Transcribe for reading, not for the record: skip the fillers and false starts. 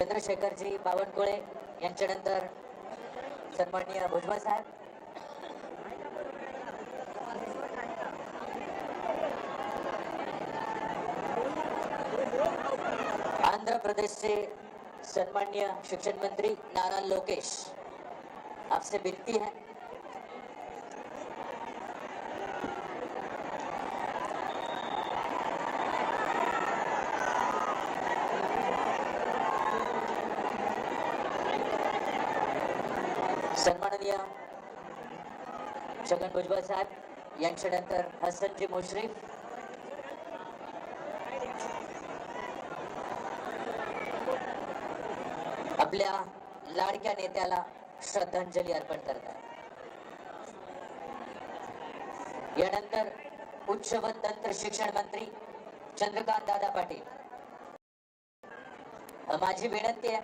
चंद्रशेखरजी बावनकुळे यांच्यानंतर सन्माननीय भुजबळ साहेब, आंध्र प्रदेशचे सन्माननीय शिक्षण मंत्री नाना लोकेश, आपसे विनती है सन्माननीय छगन भुजबळ साहेब यांच्यानंतर हसनजी मुश्रीफ, आपल्या लाडक्या नेत्याला श्रद्धांजली अर्पण करतात। यानंतर उच्च व तंत्र शिक्षण मंत्री चंद्रकांत दादा पाटील, माझी विनंती आहे